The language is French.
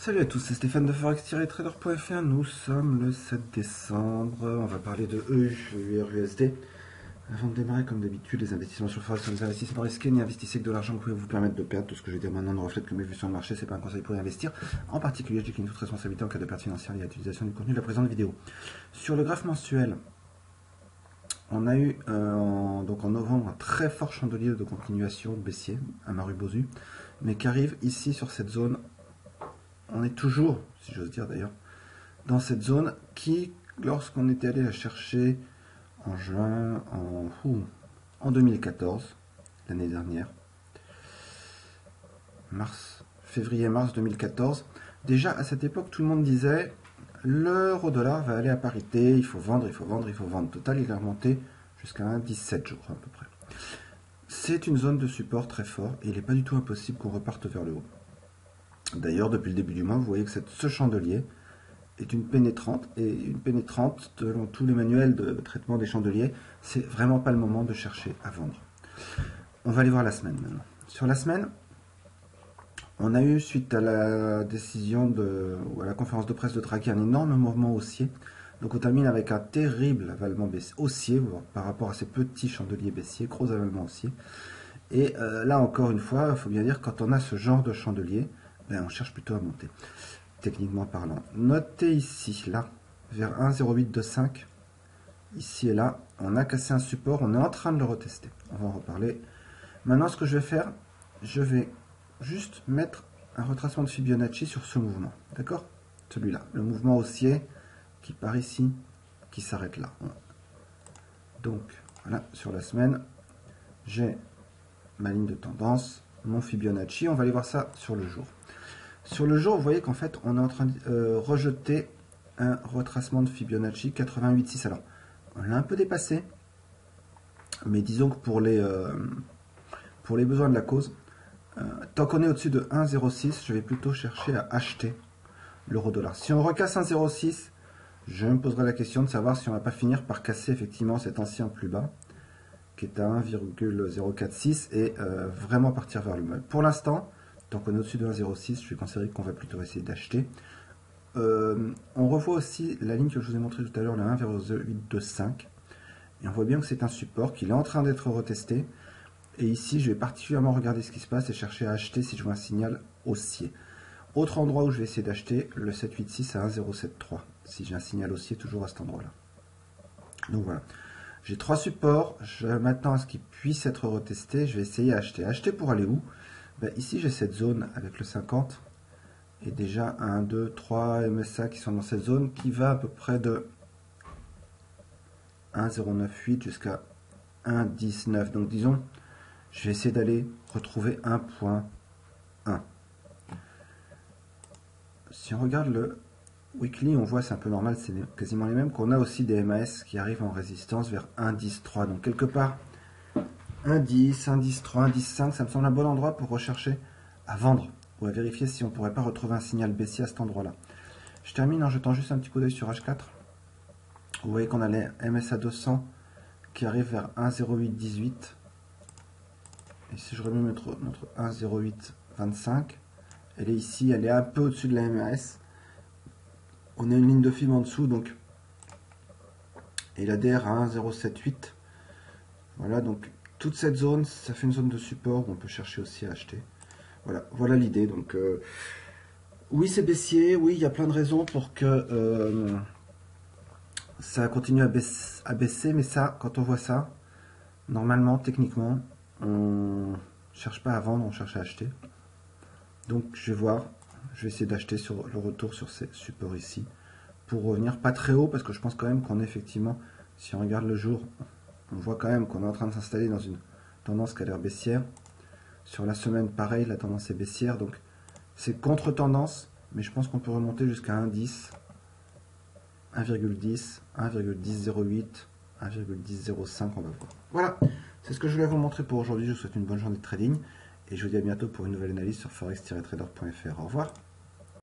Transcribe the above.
Salut à tous, c'est Stéphane de Forex-Trader.fr. Nous sommes le 7 décembre. On va parler de EURUSD. Avant de démarrer, comme d'habitude, les investissements sur le Forex sont des investissements risqués. N'y investissez que de l'argent que vous permettre de perdre. Tout ce que je vais dire maintenant ne reflète que mes vues sur le marché. C'est pas un conseil pour y investir. En particulier, je décline toute responsabilité en cas de perte financière liée à l'utilisation du contenu de la présente vidéo. Sur le graphe mensuel, on a eu donc en novembre un très fort chandelier de continuation baissier, un Marubozu, mais qui arrive ici sur cette zone. On est toujours, si j'ose dire d'ailleurs, dans cette zone qui, lorsqu'on était allé la chercher en juin, en 2014, l'année dernière, février-mars 2014, déjà à cette époque, tout le monde disait l'euro-dollar va aller à parité, il faut vendre, il faut vendre, il faut vendre. Total, il est remonté jusqu'à 1,17, je crois, à peu près. C'est une zone de support très fort et il n'est pas du tout impossible qu'on reparte vers le haut. D'ailleurs, depuis le début du mois, vous voyez que ce chandelier est une pénétrante, et une pénétrante, selon tous les manuels de traitement des chandeliers, c'est vraiment pas le moment de chercher à vendre. On va aller voir la semaine maintenant. Sur la semaine, on a eu, suite à la décision ou à la conférence de presse de Draghi, un énorme mouvement haussier. Donc on termine avec un terrible avalement haussier, par rapport à ces petits chandeliers baissiers, gros avalement haussier. Et là encore une fois, il faut bien dire, quand on a ce genre de chandelier, on cherche plutôt à monter, techniquement parlant. Notez ici, là, vers 1,0825, ici et là, on a cassé un support, on est en train de le retester. On va en reparler. Maintenant, ce que je vais faire, je vais juste mettre un retracement de Fibonacci sur ce mouvement, d'accord? Celui-là, le mouvement haussier qui part ici, qui s'arrête là. Donc, voilà, sur la semaine, j'ai ma ligne de tendance, mon Fibonacci. On va aller voir ça sur le jour. Sur le jour, vous voyez qu'en fait, on est en train de rejeter un retracement de Fibonacci 88,6. Alors, on l'a un peu dépassé, mais disons que pour les besoins de la cause, tant qu'on est au-dessus de 1,06, je vais plutôt chercher à acheter l'euro-dollar. Si on recasse 1,06, je me poserai la question de savoir si on ne va pas finir par casser effectivement cet ancien plus bas, qui est à 1,046, et vraiment partir vers le bas. Pour l'instant, tant qu'on est au-dessus de 1,06, je vais considérer qu'on va plutôt essayer d'acheter. On revoit aussi la ligne que je vous ai montrée tout à l'heure, le 1,0825. Et on voit bien que c'est un support, qu'il est en train d'être retesté. Et ici, je vais particulièrement regarder ce qui se passe et chercher à acheter si je vois un signal haussier. Autre endroit où je vais essayer d'acheter, le 786 à 1,073. Si j'ai un signal haussier, toujours à cet endroit-là. Donc voilà. J'ai trois supports. Je m'attends à ce qu'ils puissent être retestés. Je vais essayer à acheter. Acheter pour aller où? Ici, j'ai cette zone avec le 50. Et déjà 1, 2, 3 MSA qui sont dans cette zone qui va à peu près de 1,098 jusqu'à 1,19. Donc disons, je vais essayer d'aller retrouver 1,1. Si on regarde le weekly, on voit, c'est un peu normal, c'est quasiment les mêmes, qu'on a aussi des MAS qui arrivent en résistance vers 1,10,3. Donc quelque part, 1,10, 1,10,3, 1,10,5, ça me semble un bon endroit pour rechercher à vendre ou à vérifier si on ne pourrait pas retrouver un signal baissier à cet endroit-là. Je termine en jetant juste un petit coup d'œil sur H4. Vous voyez qu'on a les MSA 200 qui arrivent vers 1,0818. Et si je remets notre 1,0825, elle est ici, elle est un peu au-dessus de la MAS. On a une ligne de fib en dessous, donc, et la DR à 1,078. Voilà, donc toute cette zone, ça fait une zone de support où on peut chercher aussi à acheter. Voilà l'idée. Donc, oui, c'est baissier. Oui, il y a plein de raisons pour que ça continue à baisser. Mais ça, quand on voit ça, normalement, techniquement, on ne cherche pas à vendre, on cherche à acheter. Donc, je vais voir. Je vais essayer d'acheter sur le retour sur ces supports ici. Pour revenir pas très haut, parce que je pense quand même qu'on est effectivement, si on regarde le jour, on voit quand même qu'on est en train de s'installer dans une tendance qui a l'air baissière. Sur la semaine, pareil, la tendance est baissière, donc c'est contre-tendance, mais je pense qu'on peut remonter jusqu'à 1,10, 1,10, 1,1008, 1,1005, on va voir. Voilà, c'est ce que je voulais vous montrer pour aujourd'hui. Je vous souhaite une bonne journée de trading, et je vous dis à bientôt pour une nouvelle analyse sur forex-trader.fr. Au revoir.